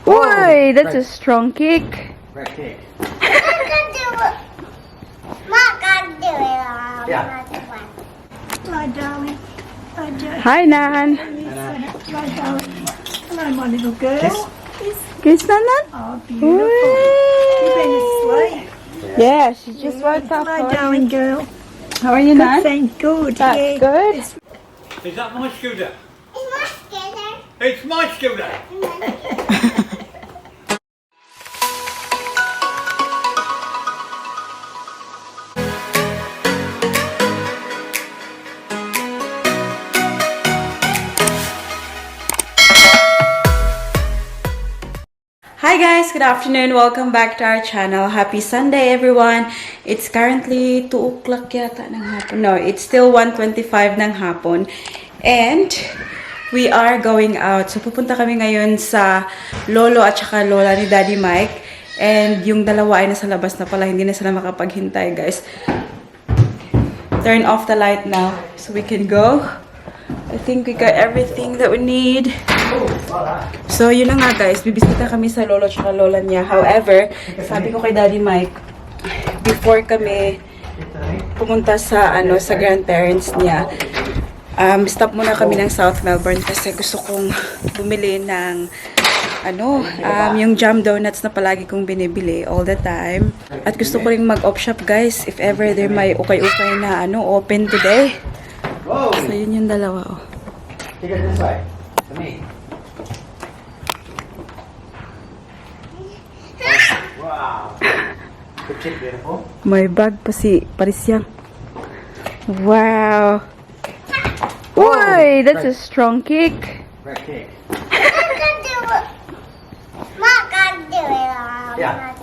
Boy, that's a strong kick. Right kick. Yeah. Hi, darling. Hi, darling. Hi, Nan. Hi, darling. Hello, my little girl. Kiss, Nanan. Oh, beautiful. You've been asleep. Yeah, she just woke up. Hello, darling girl. How are you, Good, Nan? thank good. That's Yeah. good. Is that my scooter? It's my scooter. It's my scooter. Hi guys, good afternoon. Welcome back to our channel. Happy Sunday everyone. It's currently 2 o'clock yata ng hapon. No, it's still 1:25 ng hapon. And we are going out. So pupunta kami ngayon sa Lolo at saka Lola ni Daddy Mike. And yung dalawa ay nasa labas na pala. Hindi na sila makapaghintay guys. Turn off the light now so we can go. I think we got everything that we need. So, yun na nga guys. Bibisita kami sa Lolo at Lola niya. However, sabi ko kay Daddy Mike, before kami pumunta sa, sa grandparents niya, stop muna kami ng South Melbourne kasi gusto kong bumili ng, yung jam donuts na palagi kong binibili all the time. At gusto ko rin mag-op shop guys, if ever there may ukay-ukay na, open today. So, yun yung dalawa, oh. Take it this way. To me. Wow. Good chick, beautiful. May bag pa si Parisyang. Wow. Boy, that's a strong kick. Right kick. Yeah.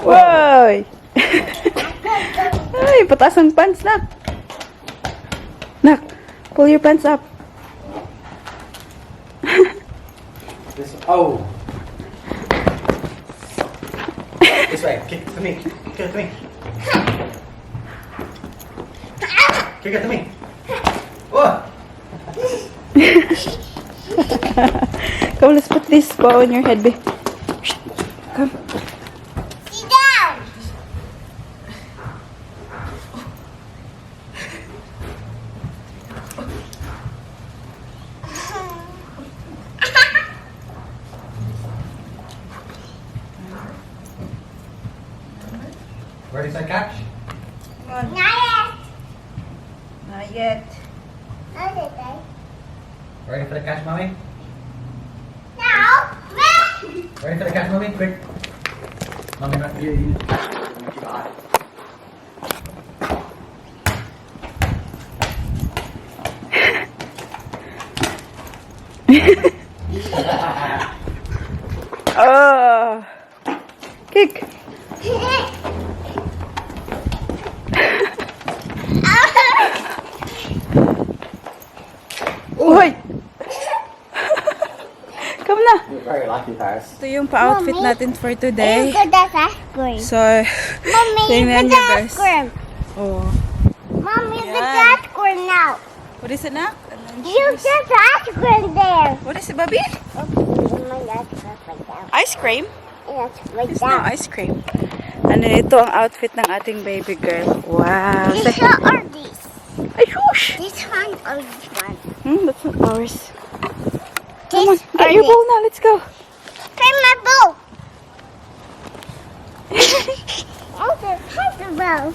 Boy. Ay, pataas ang pants, nak. Nak, pull your pants up. This. Oh. This way. Kick it to me. Kick it to me. Kick it to me. Oh. Come, let's put this ball on your head, babe. Come. Sit down. Ready, set, catch. Not yet. Not yet. Not yet. Ready for the catch, mommy? No. Ready for the catch, mommy? Quick. Mommy, not you. Oh. Kick. Uy! Come na. You're very lucky, Paris. Ito yung pa-outfit Mommy. natin for today. Look at that ice cream. So, Mommy, tingnan look nyo at that guys. ice cream. Oh. Mommy, look at Yan. that ice cream now. What is it na? You just ice cream there. What is it, Bobby? Ice cream? It's not ice cream. Ano ito ang outfit ng ating baby girl. Wow. These are these. Ay, shush! This one or this one. That's not ours. Come on, This get your bowl now. Let's go. Play my bowl. Also, have the bowl.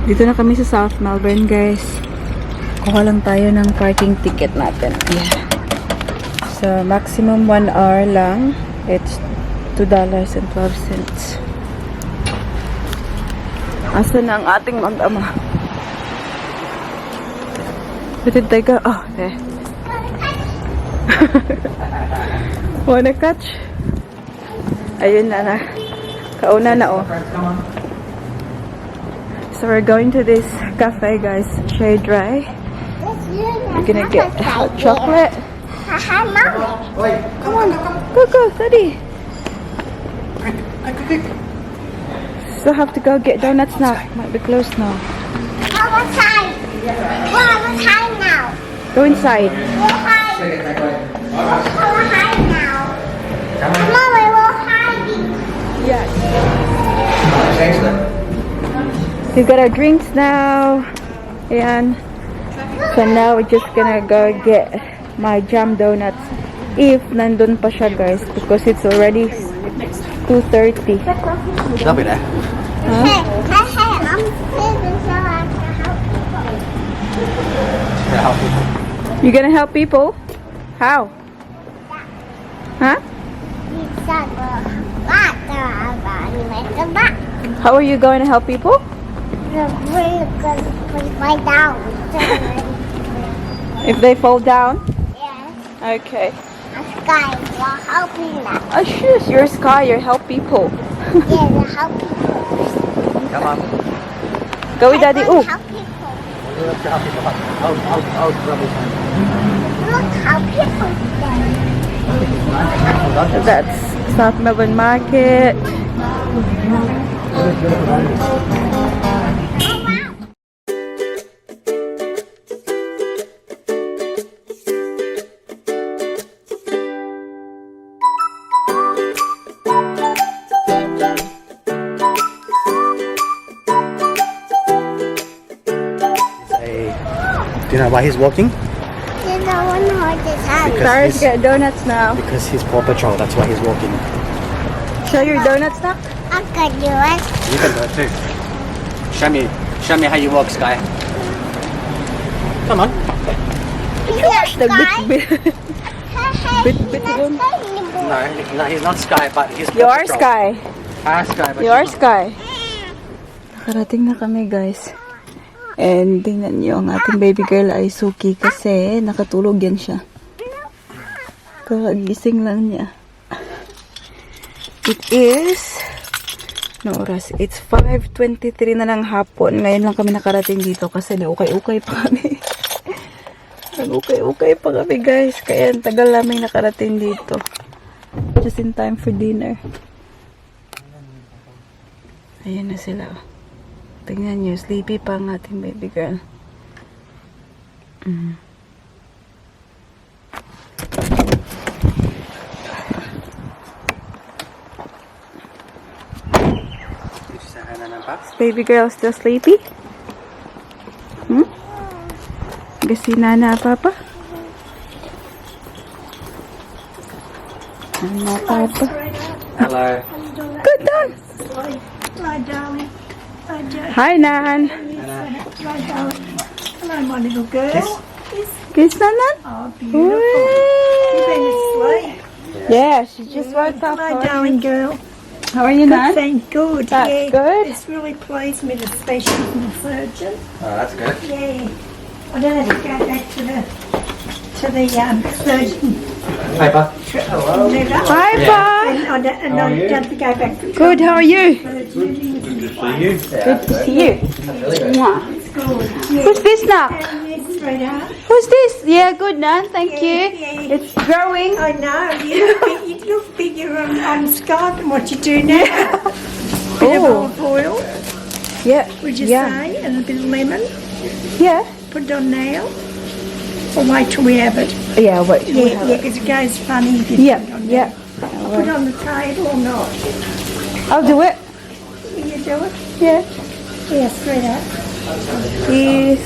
Dito na kami sa South Melbourne, guys. Kuha lang tayo ng parking ticket natin. Yeah. So, maximum 1 hour lang. It's $2.12. Asa na ang ating mag-ama? Batid tayo ka. Oh, there. Wanna catch? Ayun na. Kauna na, oh. Come on. So, we're going to this cafe, guys. Shade Dry. We're gonna get hot chocolate. Haha, Mommy. Wait. Come on. Go, Daddy. Quick. Still have to go get donuts now. Might be closed now. What time? What time now? Go inside. What time get back on. We'll hide now. Come on. Mom, we will hide. Yes. Change them. We've got our drinks now. Ayan. So now we're just gonna go get my jam donuts. If nandun pa siya, guys, because it's already 2:30. They'll be there. Hey, I'm sleeping so I can help people. Yeah, help people. You gonna help people? How? Huh? How are you going to help people? If they fall down? Yes, Okay. a sky will help me now. Oh, shush, you're Sky, you help people. Yeah, will help people. Come on. Go with Daddy. Look Ooh. how people. Look how people. Out, rubbish. Look how people stand. That's South Melbourne Market. Do you know why he's walking? You don't want to hold his hand. Cyrus get donuts now. Because he's Paw Patrol, that's why he's walking. Show your donuts now. I can do it. You can do it too. Show me how you walk, Sky. Come on. Gosh, the bit. Bit doon. No, he's not Sky, but he's Paw You are Patrol. Sky. Sky, but You are she's not. Sky. Nakarating na kami, guys. And tingnan nyo, ang ating baby girl ay suki kasi nakatulog yan siya. Kakagising lang niya. It is, no oras, it's 5:23 na ng hapon. Ngayon lang kami nakarating dito kasi naukay-ukay pa kami. Nag-ukay-ukay pa kami, guys. Kaya ang tagal namin nakarating dito. Just in time for dinner. Ayan na sila. Tingnan nyo, sleepy pa ang ating baby girl. Is baby girl still sleepy? Gasina na, Papa? Ano, Papa? Hello. Good done! Hello, darling. Hello, Joe. Hi, Nan! Hello, darling. Hello, my little girl. Kiss, Nanan? Oh, beautiful. You've been asleep. Yeah, she just woke up. Hello, darling girl. How are you, Good, Nan? thank good. That's yeah, good. It's really pleased me, especially from the surgeon. Oh, that's good. Yeah. I don't have to go back to the surgeon. Paper. Never. Hi, Pa! And I don't have to go back to Good, how are you? surgery. Good to see you. Mwah. It's good. Who's this now? Yes, sweetheart. Who's this? Yeah, good, Nan. Thank you. Yeah. It's growing. I know. You look bigger on Skype than what you do now. Bit of Oh. olive oil, Yeah. would you Yeah. say, and a bit of lemon. Yeah. Put it on now. Or wait till we have it. Yeah, wait. till we Yeah, have yeah, it. because it goes funny if you Yeah, put it on yeah. now. Put it on the table or not. I'll do it. Will you do it? Yeah. Yes, sweetheart. Is...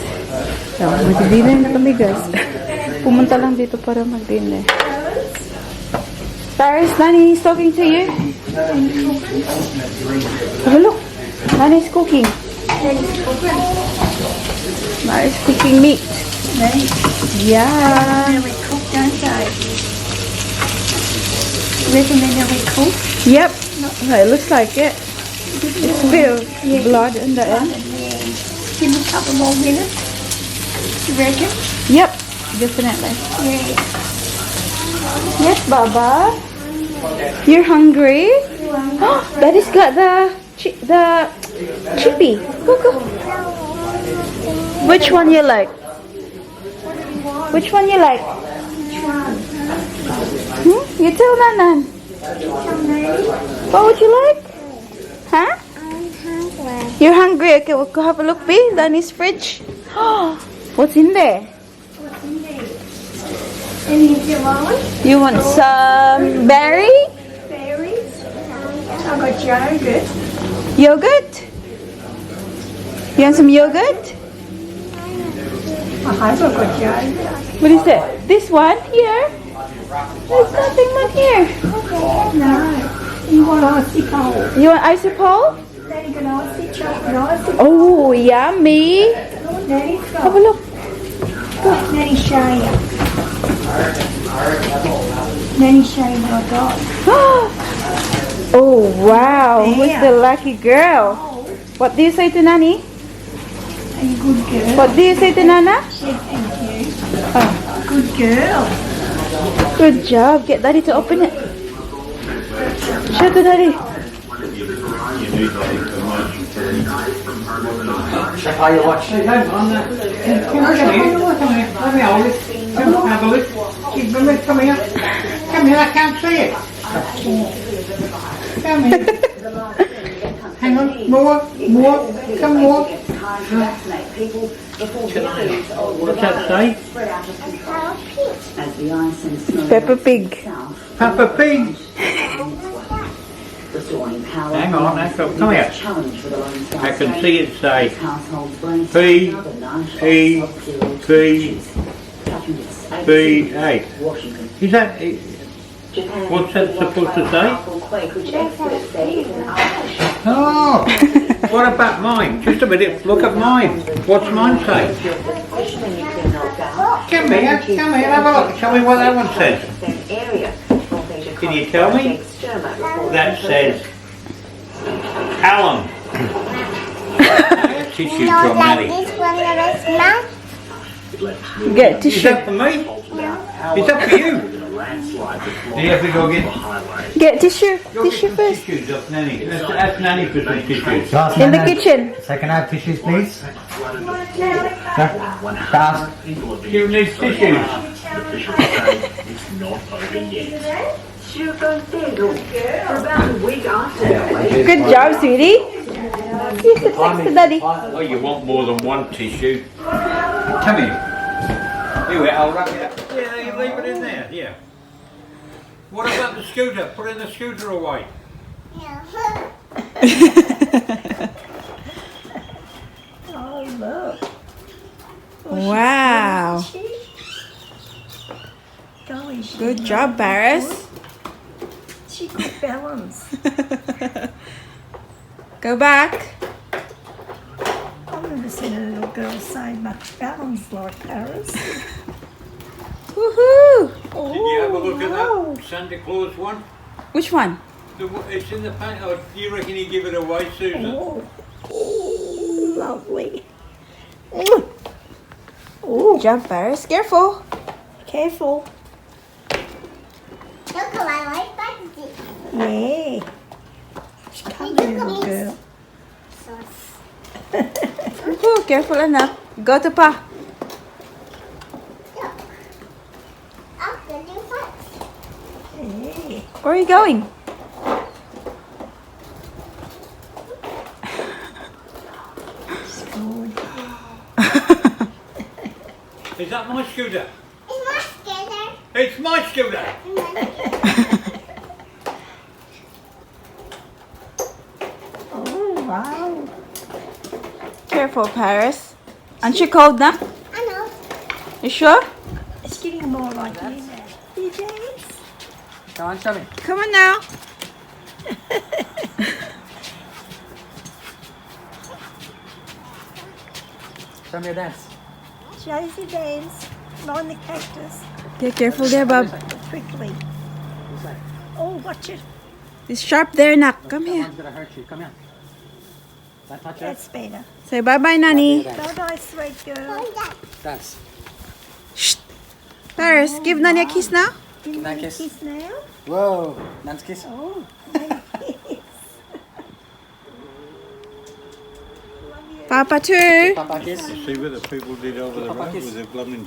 So, mag-dinner na kami, guys. Pumunta lang dito para mag-dinner. Paris, Nani is talking to you. Oh, look. Nani is cooking. Nani is cooking meat. Yeah. Nearly cooked, don't they? Reckon they're nearly cooked? Yep. It looks like it. It's a bit of blood in the end. Give me a couple more minutes. You reckon? Yep. Definitely. Yeah. Yes, Baba. You're hungry? Daddy's got the chippy. Go, go. Which one you like? Which one you like? You tell Nanan. What would you like? Huh? I'm hungry. You're hungry? Okay, we'll go have a look, B. Danny's fridge. What's in there? Any of you want? You want some berry? Berries? I've got yogurt. Yogurt? You want some yogurt? I hope I've got yogurt. What is it? This one here? There's nothing on here. No. You want icy cold? You want icicle? Daddy got icy chocolate, icy Oh, yummy. Daddy's Have a got. look. Nanny Shane. Nanny Shane, what I got. Oh, wow. Who's Yeah. the lucky girl? What do you say to Nani? Are you good girl? What do you say to Nana? Said thank you. Oh, Good girl. good job. Get Daddy to open it. Show to Daddy. Check how you watch. Come here. Come here, I can't see it. Come here. Hang on, more, come more. What's that say? Peppa Pig. Peppa Pig. Hang on, come here. I can see it say P-E-P-P-A. Is that, what's that supposed to say? Oh, what about mine? Just a minute, look at mine. What's mine say? Come here, have a look. Tell me what that one says. Can you tell me? That says Callum. Tissue No, from like Nelly. this one that is not. Get Is tissue. that for me? It's up for you. Do you have to go get Get tissue. Tissue some first. tissues off Nanny? Ask Nanny for some tissues. In the kitchen. Second half tissues, please. You need tissues. Good job, sweetie. See if it's next to Daddy. Oh, you want more than one tissue. Come here. Here, I'll wrap it up. Yeah, you leave it in there, yeah. What about the scooter? Put in the scooter away. Oh, look. Wow. Golly, she Good job, Paris. She got balance. Go back. I've never seen a little girl so much balance like Paris. Woohoo! Did you have a look at that Santa Claus one? Which one? It's in the paint. Oh, do you reckon you give it away, Susan? Oh, lovely. Good job, Paris. Careful. Careful. Look at my light button. Yeah. She's coming, little girl. Woohoo, careful enough. Go to Pa. I'm gonna do what? Yeah. Where are you going? It's good. Is that my scooter? It's my scanner. It's my scooter. Oh, wow. Careful, Paris. Aren't you cold now? I know. You sure? It's getting more like you now. You dance? Come on, show me. Come on now. Show me your dance. Josie dance. Mind the cactus. Okay, careful there, Bob. Quickly. Oh, watch it. It's sharp there, Nak. Come That here. one's gonna hurt you. Come here. That touch it. That's better. Say bye-bye, Nani. Bye-bye, sweet girl. Dance. Shh. Paris, give Nani a kiss now. Give me a Kiss. kiss now. Whoa. Dance kiss. Oh, nice. Papa too. Papa kiss. See what the people did over the Papa road kiss. with the blooming.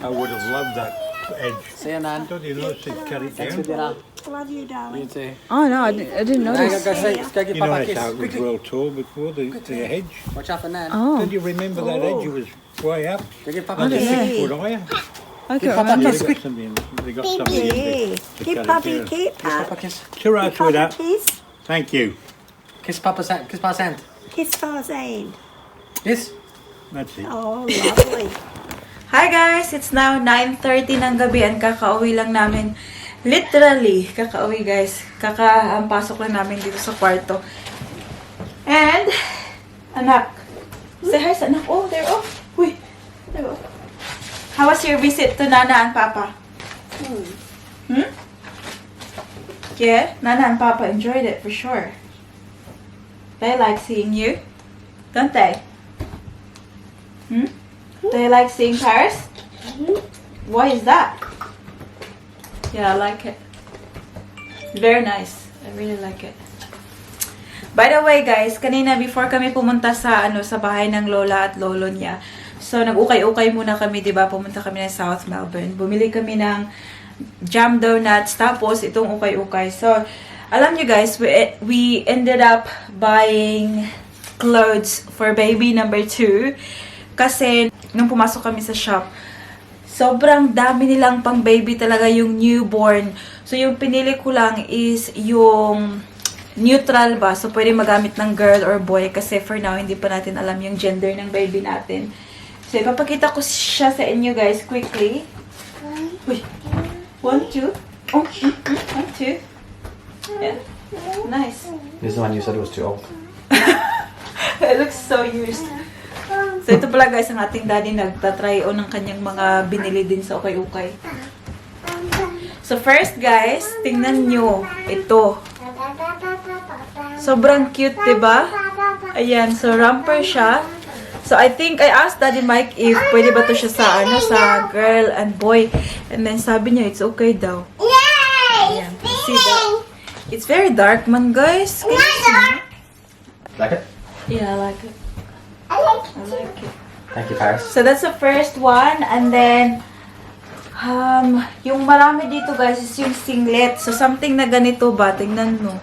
I would have loved that edge. See you, Nan. Don't you notice they cut it Thanks for down? dinner. Love you, You darling. too. Oh no, I didn't Nan, notice. go say, go give You know Papa a that's kiss. how it was Quickly. well tall before, the hedge. Watch out for Nan. Oh. Don't you remember that edge? It was way up, Go give about Papa a a kiss. 6 foot higher. I Give can't Papa a remember. kiss, quick. They got somebody in there. Yeah. Give Puppy a kiss. Papa kiss. Churros Papa with that. kiss. Thank you. Kiss Papa's hand. Kiss Papa's hand. Kiss Farzane. Yes. That's it. Oh, lovely. Hi guys! It's now 9:30 ng gabi and kakauwi lang namin. Literally, kakauwi guys. Pasok lang namin dito sa kwarto. And, anak. Say hi sa anak. Oh, they're off. Uy. They're off. How was your visit to Nana and Papa? Hmm? Yeah? Nana and Papa enjoyed it for sure. They like seeing you. Don't they? Hmm? They like seeing Paris? Why is that? Yeah, I like it. Very nice. I really like it. By the way, guys, kanina before kami pumunta sa sa bahay ng Lola at Lolo niya. So nag-ukay-ukay muna kami, 'di ba? Pumunta kami ng South Melbourne. Bumili kami ng jam donuts tapos itong ukay-ukay. So, alam niyo guys, we ended up buying clothes for baby number 2 kasi nung pumasok kami sa shop, sobrang dami nilang pang baby talaga yung newborn. So, yung pinili ko lang is yung neutral ba? So, pwede magamit ng girl or boy kasi for now, hindi pa natin alam yung gender ng baby natin. So, ipapakita ko siya sa inyo guys quickly. Uy. 1, 2. Oh, 1, 2. Yeah. Nice. This is the one you said was too old. It looks so used. So, ito pala guys, ang ating daddy nagtatry o ng kanyang mga binili din sa ukay-ukay. So, first guys, tingnan nyo. Ito. Sobrang cute, diba? Ayan, so romper siya. So, I think, I asked Daddy Mike if pwede ba to siya sa, sa girl and boy. And then, sabi niya, it's okay daw. Yay! Ayan, see that? It's very dark man, guys. Can you see? Like it? Yeah, I like it. I like I like it. Thank you, Paris. So, that's the first one. And then, yung marami dito, guys, is yung singlet. So, something na ganito ba? Tingnan mo.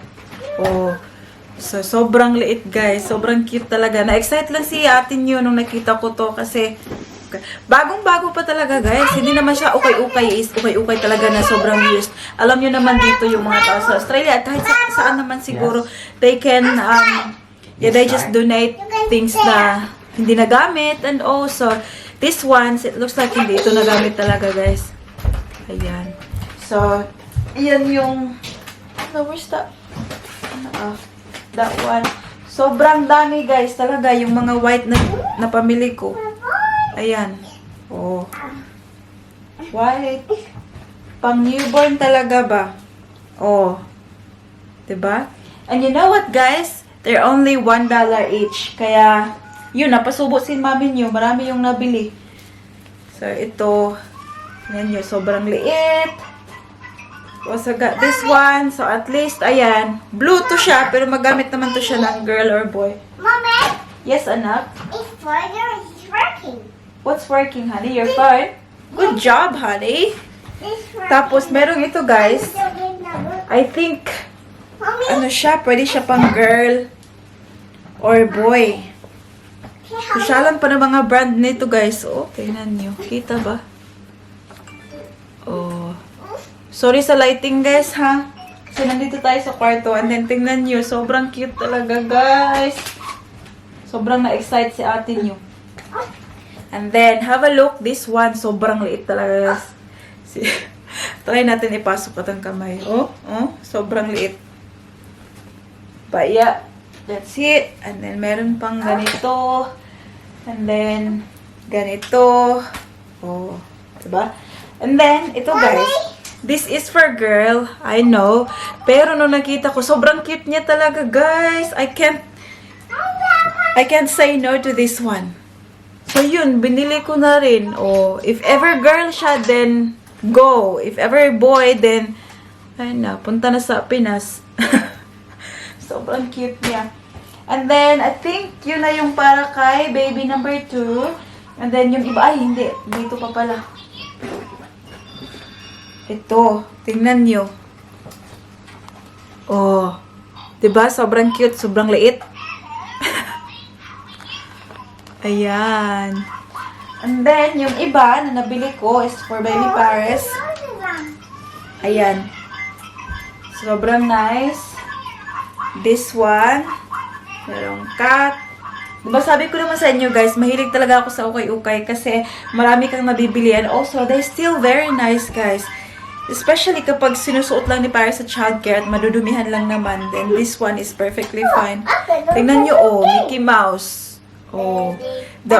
Oh. So, sobrang liit, guys. Sobrang cute talaga. Na-excite lang si atin yun nung nakita ko to kasi bagong-bago pa talaga, guys. Hindi naman siya ukay-ukay. Is ukay-ukay talaga na sobrang used. Alam nyo naman dito yung mga tao sa Australia. Kahit saan naman siguro, they can, they just donate things na hindi nagamit. And also, this ones, it looks like hindi ito nagamit talaga, guys. Ayan. So, ayan yung, where's that? That one. Sobrang dami, guys. Talaga, yung mga white na pamili ko. Ayan. Oh. White. Pang newborn talaga ba? Oh. Diba? And you know what, guys? They're only $1 each. Kaya, yun, napasubo si mami nyo. Marami yung nabili. So, ito. Yan yun. Sobrang liit. Also got this one. So, at least, ayan. Blue to siya, pero magamit naman to siya ng girl or boy. Mommy, Yes, anak? it's further, it's working. What's working, honey? Your phone? Good job, honey. It's working. Tapos, merong ito, guys. I think, ano siya, pwede siya pang girl or boy. Susyalan pa ng mga brand nito, guys. Oh, tingnan nyo. Kita ba? Oh. Sorry sa lighting, guys, ha? So, nandito tayo sa kwarto. And then, tingnan nyo. Sobrang cute talaga, guys. Sobrang na-excite si ate nyo. And then, have a look. This one, sobrang liit talaga, guys. Try natin ipasok at ang kamay. Oh, sobrang liit. But, yeah. That's it. And then, meron pang ganito. And then, ganito. Oh, diba? And then, ito, guys. This is for girl, I know. Pero nung nakita ko, sobrang cute niya talaga, guys. I can't say no to this one. So yun, binili ko na rin. Oh, if ever girl siya, then go. If ever boy, then ayun na, punta na sa Pinas. Sobrang cute niya. And then, I think yun na yung para kay baby number 2. And then yung iba, ay hindi, dito pa pala. Ito, tingnan nyo. Oh, diba? Sobrang cute, sobrang liit. Ayan. And then, yung iba na nabili ko is for Baby Paris. Ayan. Sobrang nice. This one. Merong cat. Diba sabi ko naman sa inyo guys, mahilig talaga ako sa ukay-ukay kasi marami kang mabibili. And also, they're still very nice guys. Especially kapag sinusuot lang ni Paris sa childcare at madudumihan lang naman. Then this one is perfectly fine. Tingnan nyo, oh, Mickey Mouse. Oh, the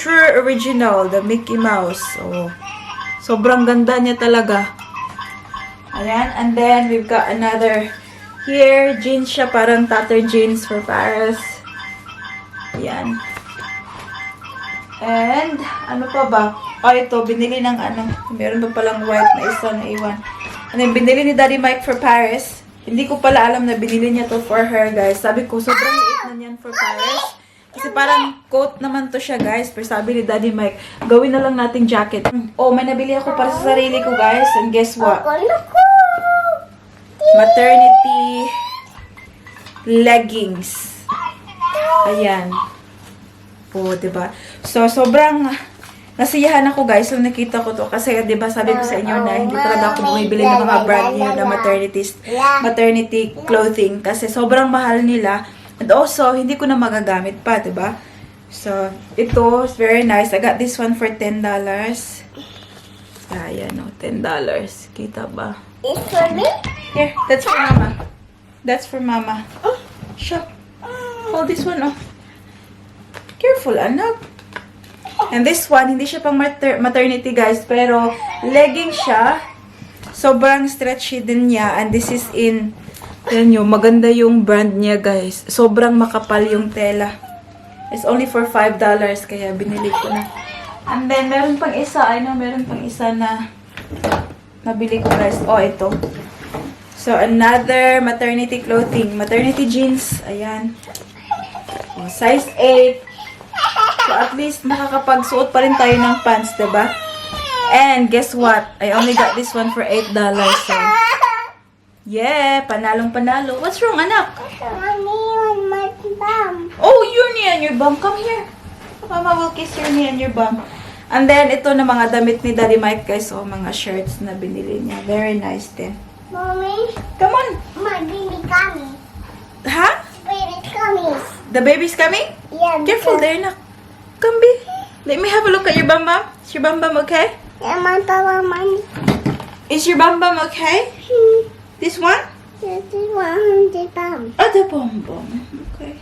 true original, the Mickey Mouse. Oh, sobrang ganda niya talaga. Ayan, and then we've got another here, jeans siya, parang tattered jeans for Paris. Ayan. And, ano pa ba? Oh, ito, binili ng ano, meron pa palang white na isa na iwan. And then, binili ni Daddy Mike for Paris. Hindi ko pala alam na binili niya to for her, guys. Sabi ko, sobrang liit na niyan for Paris. Kasi parang coat naman to siya, guys. Pero sabi ni Daddy Mike, gawin na lang nating jacket. Oh, may nabili ako para sa sarili ko, guys. And guess what? Maternity leggings. Ayan. Oh, diba? So, sobrang nasiyahan ako, guys, nung nakita ko to. Kasi, diba, sabi ko sa inyo na hindi talaga ako bumibili ng mga brand new na maternity clothing. Kasi sobrang mahal nila. And also, hindi ko na magagamit pa, diba? So, ito is very nice. I got this one for $10. Ayan, oh, $10. Kita ba? It's for me? Here, that's for Mama. That's for Mama. Oh, shop. Hold this one, oh. Careful, anak. And this one, hindi siya pang maternity, guys. Pero, legging siya. Sobrang stretchy din niya. And this is in, yan nyo, maganda yung brand niya, guys. Sobrang makapal yung tela. It's only for $5, kaya binili ko na. And then, meron pang isa. I know, meron pang isa na nabili ko, guys. Oh, ito. So, another maternity clothing. Maternity jeans. Ayan. Oh, size 8. So, at least, makakapagsuot pa rin tayo ng pants, diba? And, guess what? I only got this one for $8. So, yeah, panalong-panalo. What's wrong, anak? Mommy on my bum. Oh, your knee and your bum. Come here. Mama will kiss your knee and your bum. And then, ito na mga damit ni Daddy Mike, guys. Oh, mga shirts na binili niya. Very nice din. Mommy, Come on. my baby coming. Ha? Baby coming. The baby's coming? Yeah. Careful there, nak. Come, be. Let me have a look at your bum bum. Is your bum bum okay? Yeah, my papa, mommy. Is your bum bum okay? This one? This is 100 pounds. Oh, the bum bum. Okay.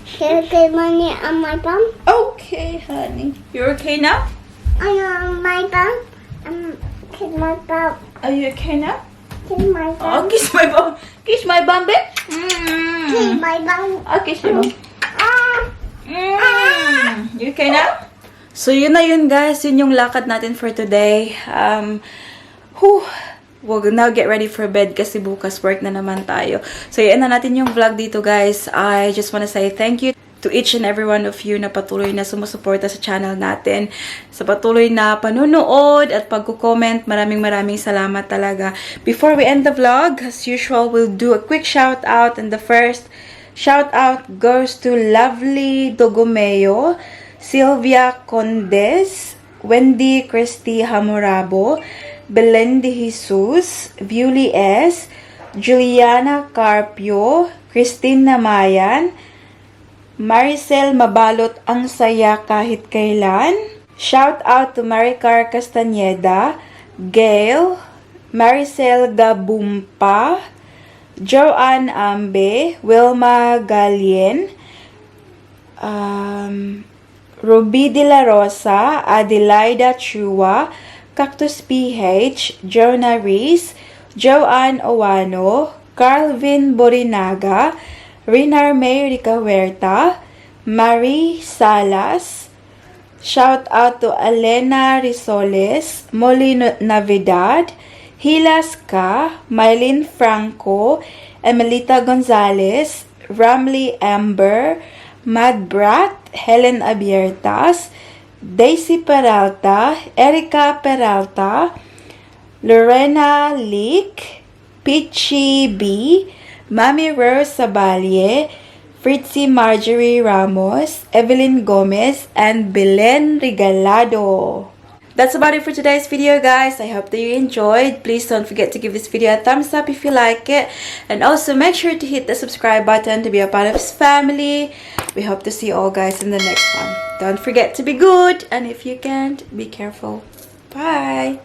Can you get money on my bum? Okay, honey. You're okay now? On my bum? Kiss my bum. Are you okay now? Kiss my Oh, bum. kiss my bum. Kiss my bum, babe. Kiss my bum. Oh, kiss your bum. Ah. You okay now? So, yun na yun, guys. Yun yung lakad natin for today. We'll now get ready for bed kasi bukas work na naman tayo. So, yan na natin yung vlog dito, guys. I just wanna say thank you to each and every one of you na patuloy na sumusuporta sa channel natin. Sa patuloy na panunood at pagko-comment. Maraming salamat talaga. Before we end the vlog, as usual, we'll do a quick shout out. And the first shout out goes to Lovely Dogomeo, Sylvia Condes, Wendy Christy Hamurabo, Belen de Jesus, Viuli S, Juliana Carpio, Christine Namayan, Maricel Mabalot ang saya kahit kailan. Shout out to Maricar Castaneda, Gail, Maricel Gabumpa, Joanne Ambe, Wilma Galien, Ruby De La Rosa, Adelaida Chua, Cactus PH, Jonah Reese, Joanne Owano, Carlvin Borinaga, Rinar May Ricahuerta, Marie Salas. Shout out to Elena Risoles, Molino Navidad, Hilas Ka, Mylene Franco, Emelita Gonzalez, Ramley Amber, Mad Brat, Helen Abiertas, Daisy Peralta, Erica Peralta, Lorena Leak, Peachy B, Mami Rose Sabalye, Fritzy Marjorie Ramos, Evelyn Gomez, and Belen Regalado. That's about it for today's video, guys. I hope that you enjoyed. Please don't forget to give this video a thumbs up if you like it. And also make sure to hit the subscribe button to be a part of this family. We hope to see you all, guys, in the next one. Don't forget to be good. And if you can't, be careful. Bye.